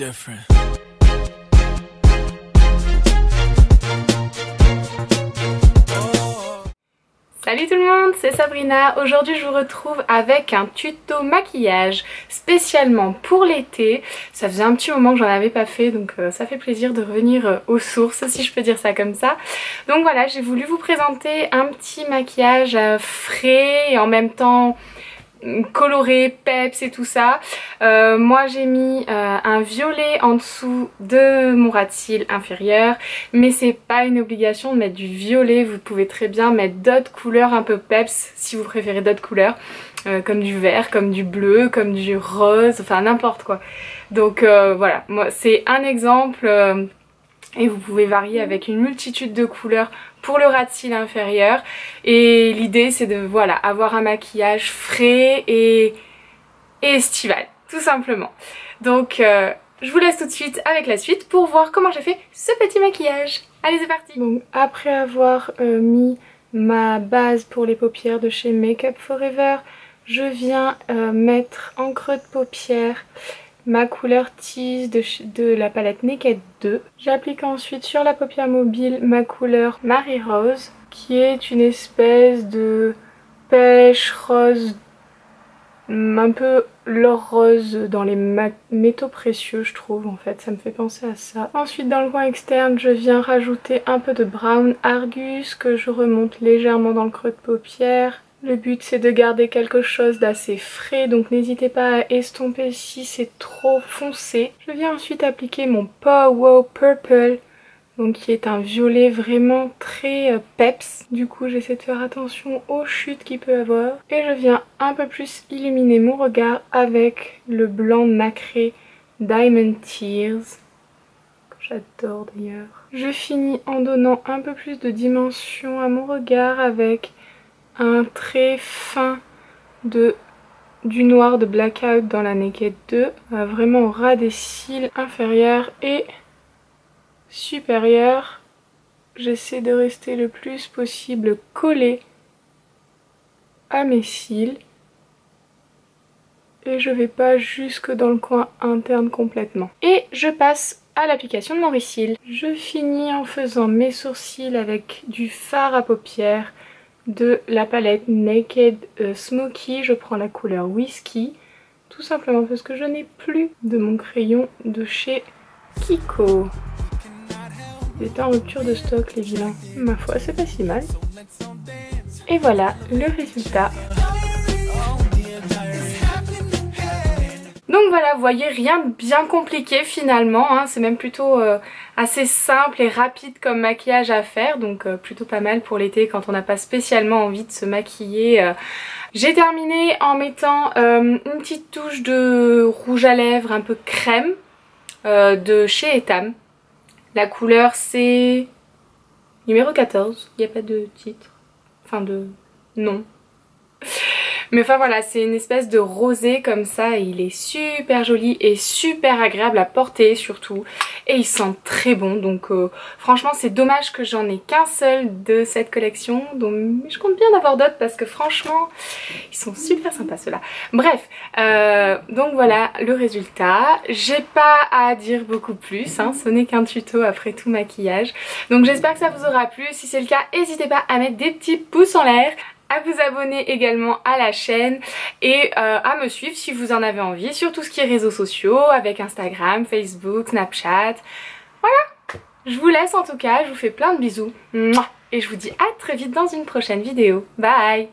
different. Salut tout le monde, c'est Sabrina. Aujourd'hui je vous retrouve avec un tuto maquillage spécialement pour l'été. Ça faisait un petit moment que j'en avais pas fait, donc ça fait plaisir de revenir aux sources, si je peux dire ça comme ça. Donc voilà, j'ai voulu vous présenter un petit maquillage frais et en même temps coloré, peps et tout ça. Moi j'ai mis un violet en dessous de mon ras de cils inférieur, mais c'est pas une obligation de mettre du violet, vous pouvez très bien mettre d'autres couleurs un peu peps si vous préférez d'autres couleurs, comme du vert, comme du bleu, comme du rose, enfin n'importe quoi. Donc voilà, moi c'est un exemple et vous pouvez varier avec une multitude de couleurs pour le ras de cils inférieur. Et l'idée c'est de voilà avoir un maquillage frais et estival, tout simplement. Donc je vous laisse tout de suite avec la suite pour voir comment j'ai fait ce petit maquillage. Allez, c'est parti. Donc après avoir mis ma base pour les paupières de chez Make Up For Ever, je viens mettre en creux de paupière ma couleur Tease de la palette Naked 2. J'applique ensuite sur la paupière mobile ma couleur Marie Rose, qui est une espèce de pêche rose, un peu l'or rose dans les métaux précieux, je trouve, en fait, ça me fait penser à ça. Ensuite dans le coin externe, je viens rajouter un peu de Brown Argus que je remonte légèrement dans le creux de paupière. Le but c'est de garder quelque chose d'assez frais, donc n'hésitez pas à estomper si c'est trop foncé. Je viens ensuite appliquer mon Pow Purple, donc qui est un violet vraiment très peps. Du coup j'essaie de faire attention aux chutes qu'il peut avoir. Et je viens un peu plus illuminer mon regard avec le blanc nacré Diamond Tears, que j'adore d'ailleurs. Je finis en donnant un peu plus de dimension à mon regard avec un trait fin du noir de Blackout dans la Naked 2, vraiment au ras des cils inférieurs et supérieurs. J'essaie de rester le plus possible collé à mes cils et je vais pas jusque dans le coin interne complètement. Et je passe à l'application de mon cils. Je finis en faisant mes sourcils avec du fard à paupières de la palette Naked Smoky. Je prends la couleur Whisky, tout simplement parce que je n'ai plus de mon crayon de chez Kiko. Ils étaient en rupture de stock, les vilains. Ma foi, c'est pas si mal. Et voilà le résultat. Donc voilà, vous voyez, rien de bien compliqué finalement, hein. C'est même plutôt assez simple et rapide comme maquillage à faire, donc plutôt pas mal pour l'été quand on n'a pas spécialement envie de se maquiller. J'ai terminé en mettant une petite touche de rouge à lèvres un peu crème de chez Etam. La couleur c'est numéro 14, il n'y a pas de titre, enfin de nom. Mais enfin voilà, c'est une espèce de rosé comme ça et il est super joli et super agréable à porter surtout. Et il sent très bon, donc franchement c'est dommage que j'en ai qu'un seul de cette collection. Donc je compte bien avoir d'autres parce que franchement ils sont super sympas ceux-là. Bref, donc voilà le résultat. J'ai pas à dire beaucoup plus, hein, ce n'est qu'un tuto après tout maquillage. Donc j'espère que ça vous aura plu. Si c'est le cas, n'hésitez pas à mettre des petits pouces en l'air, à vous abonner également à la chaîne et à me suivre si vous en avez envie sur tout ce qui est réseaux sociaux avec Instagram, Facebook, Snapchat. Voilà, je vous laisse en tout cas, je vous fais plein de bisous et je vous dis à très vite dans une prochaine vidéo. Bye.